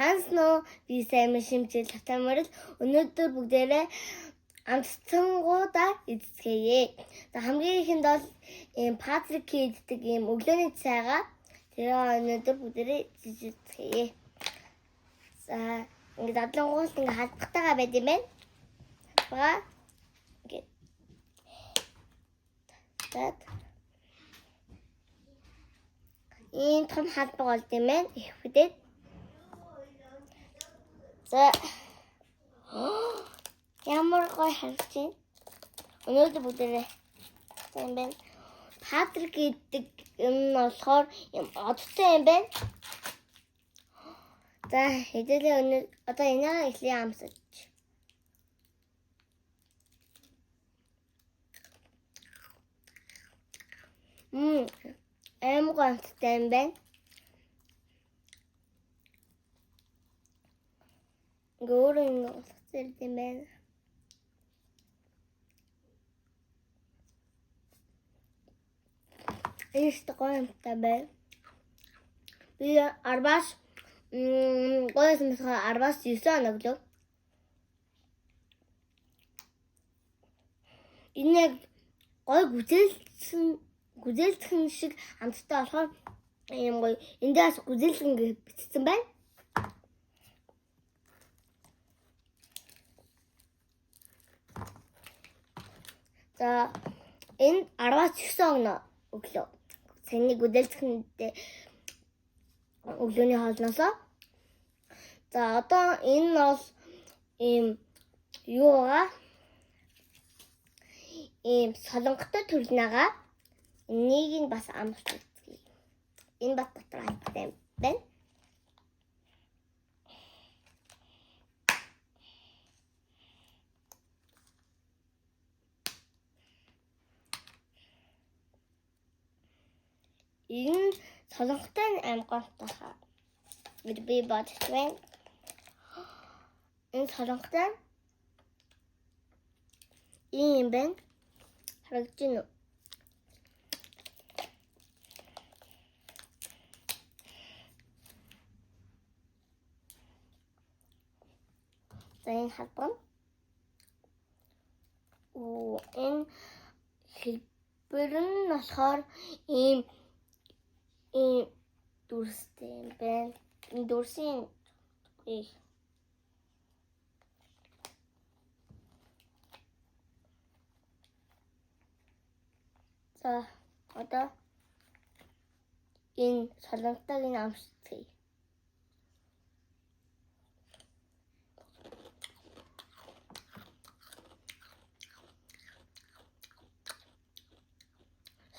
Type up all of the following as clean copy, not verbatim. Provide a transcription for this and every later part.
Сансноо би сайн шимжил хатамарл өнөөдөр бүгдээрээ амтцангуудаа эзэцгээе. За хамгийн ихэнд бол Патрик хийдэг өглөөний цайгаа тэр өнөөдөр бүгдээрээ эзэцгээе. За ингээд дадлангуул ингээд халбахтайгаа байд юм байна. Халбага ингээд тат ийм том халбаг болд юм байна. Их хөдөд. За ямар гоё харагдаж байна. Өнөөдөр бүгдээрээ юм байна. Патрик гэдэг юм нь болохоор юм одтой юм байна. За хэдүүлээ өнөө одоо энэгээ эхлэе амсаж. Амар гоё амттай юм байна. Өөрөө ингэ уцалж юм байна. Ийштэй гоё амттай байна. Би 10-аас гоё юмсгаа 10-аас 9 оноглоо. Энэ гоё гүзээлхэн шиг амттай болохоор юм гоё эндээс гүзээлхэн гэж бичсэн байна. За энэ 10-аас 9 оноо өглөө. Саний гүзээлхэндээ өглөөний хоолноосоо. За одоо энэ бол юу байгаа? Солонготой төрнага энийг нь бас амсч үзье. Энэ бат дотор хаттай байна. Энэ солонготой амгалтаа би бодчихвэн. Энэ солонготой ийм байна. Харагдаж байна уу? За энэ хатбан. Энэ хэлбэр нь болохоор ийм дүрстэй юм байна. Энэ дүрсийн За одоо энэ солонготойг нь амсчихъя.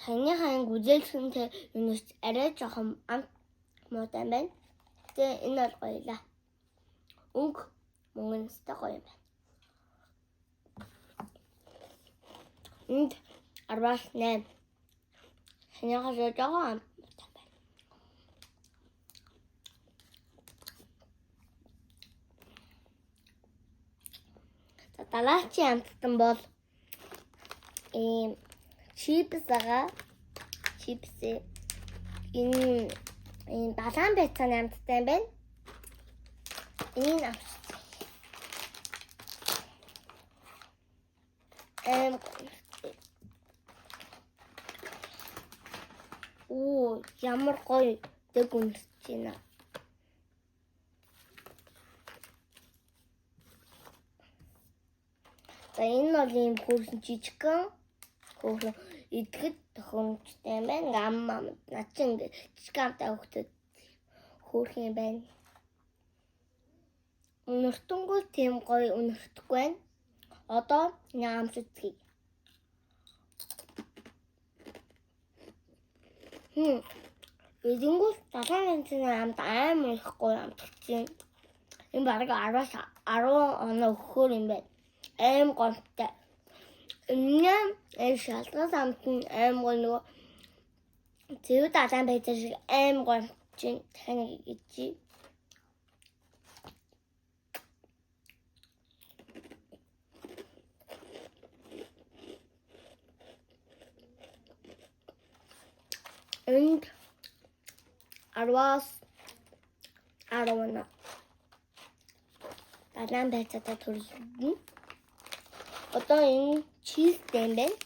Санийхаа гүзээлсэнтэй юунаас арай жоохон амт муутай байна. Тэгээ энэ бол гоёлаа. Өнг мөнгөнстэй гоё юм байна. Энд 10-аас 8. Санийхаа жоохон амт муутай байна. За дараагийн амттан бол чипс байгаа. Чипс энэ далайн байцааны амттай юм байна. Энэ ямар гоё дэг үнсэж байна. За энэ бол ийм хөрсөн жижигхэн хөөрхөн идэхэд тохиромжтой юм байна. Ам над чинь ингээ жижиг амтай хөвгtöд хөөрхөн юм байна. Өнөртөнгөө тийм гоё өнөртөхгүй байна. Одоо нямс үзье. Эдингүүл далайн бензин амт амар их гоё амтчихжээ. Энэ бараг 10-аас 10 оноо өгөхөр юм байна. Аим гомтой. Энэ шалтгаан амт нь аим гоё нөгөө зөв далайн бензин шиг аим гоё чинь тань гэж. And 10-аас 11. банан байцаатай төрөлдөн. Одоо энэ чизтэй юм байна.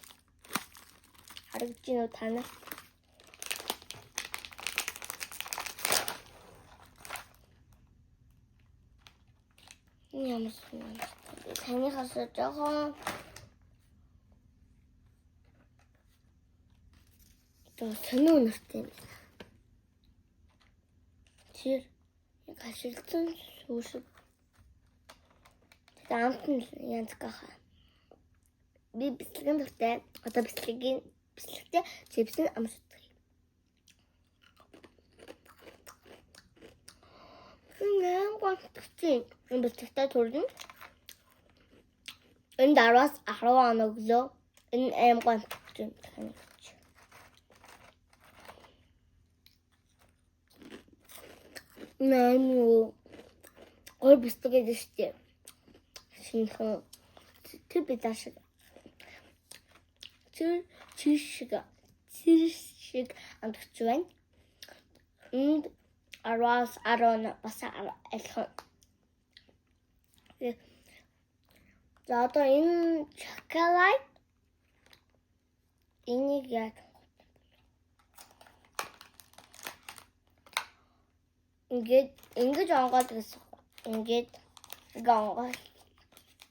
Харагдаж байна уу танаас? Ямар сонирхолтой. Танихаас жоохон сонио нэртэй юм байна. Тэр яг хашилтсан сүшиг. Тэгээд амт нь янз гахаа. Би бэлтгэн дуртай. Одоо бэлтгэхдээ чипсийн амсдаг. Энэ гонцтой. Энэ бэлтгэдэг төрөл. Энэ 10-аас 10 оноо өглөө. Энэ аим гонцтой. Нэмүү ой бэлтгэдэг штеп. Шинхэн тэр бидаш чишиг амтч байна. Энд 10-аас 10 бас алхан. За одоо энэ шоколад энийг яг ингэж онгоод гэсэн. Ингэж онгоод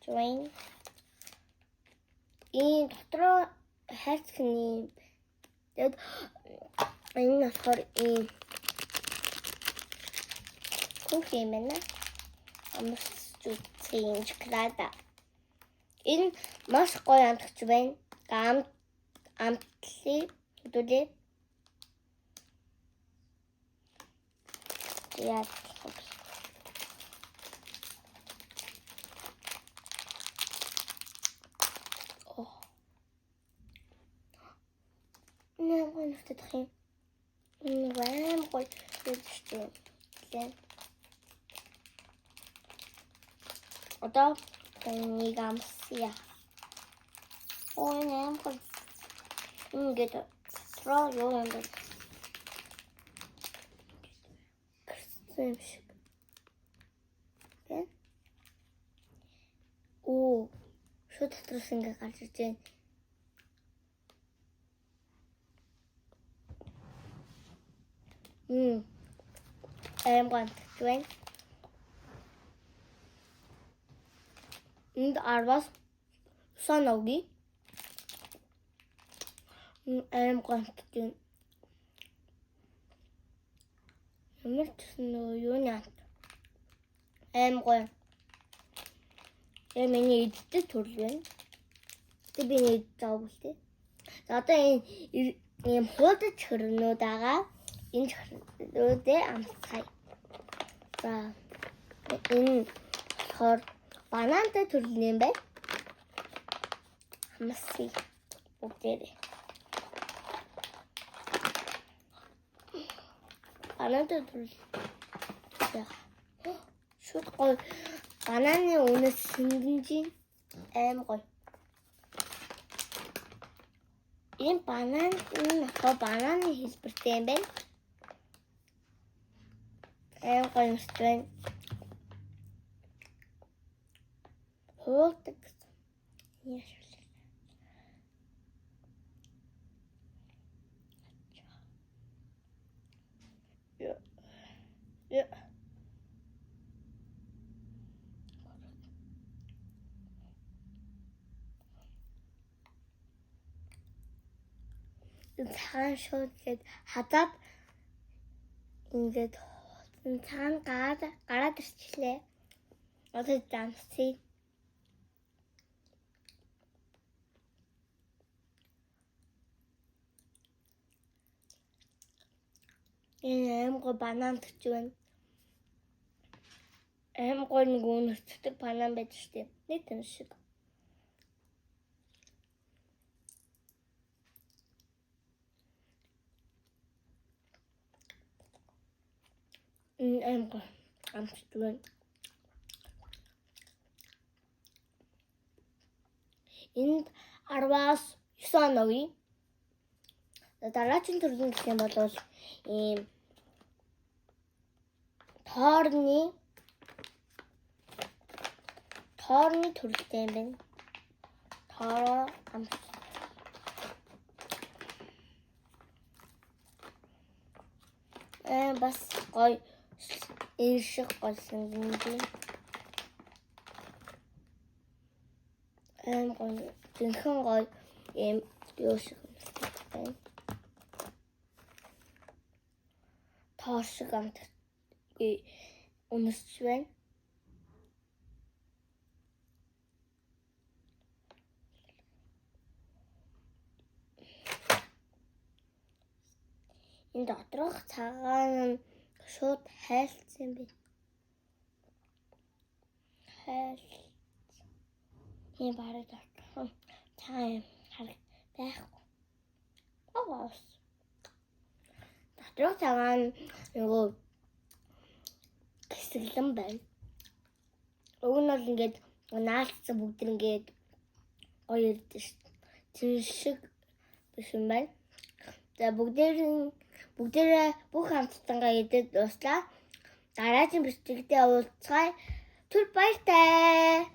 join. Энэ дотроо хайцны тэгэд энэ болохоор ийм кофе мэнэ амс зүцэн шоколада. Энэ маш гоё амтгч байна. Амтлыг дүүрээ яа Нэг нэвтэх юм. Вэм гой хэвчтэй. Одоо нэг амсия. Ой нэм гой. Ингээд тро юу юм бэ? Крем шиг. Тэ? Оо, шууд дотроос ингээ гарч ирж байна. Аим гонцтой байна. Энд 10-аас 9 оногийн аим гонцтой. Ямар ч юу нэ. Аим гон. Миний иддэг төрөл байна. Тэг би нэг заавалтай. За одоо энэ ийм хуудаж хөрнүүд байгаа. Энэ хөрнүүдээ амсгая. За энэ болохоор банантай төрөл юм байна. Амсгая. Бүгдээрээ. Банантай төрөл. Шууд гоё. Бананы үнэс сэнгэнжин аим гоё. Энэ бананы хэлбэртэй юм байна. Аим гоё юм шиг байна. Хуулдаг. Yeah. Цагаан шууд гээд хадаад ингээд цагаан гараад ирчлээ. Одоо замсыг энэ аим гоё банан гэж байна. Аим гоё нэг үнэрчдэг банан байж штеп. Нэг юм шиг. Аим гоё амтдаг байна. Энд 10-аас 9 оногийн дараагийн төрлийн гэх юм бол ийм тоорны тоорны төрөлтэй юм байна. Тоороо амт. Бас гоё энэ шиг голсон юм би. Гоё зинхэн гоё юм юу шиг байна. Тоор шиг амт өмсч байна. Энэ доторх цагаан шууд хайлтсан би. Энэ бараг доторх цагаан хараг байхгүй. Аваас. Доторх цагаан нөгөө хэсэглэн байна. Уг нь бол ингээд наалцсан бүгд ингээд гоё ирдэ шүү. Тэр шиг биш юм байна. За бүгдээрээ бүх хамтдангаа идэж дуслаа. Дараагийн бичлэгтээ уулзцай. Түр баяртай.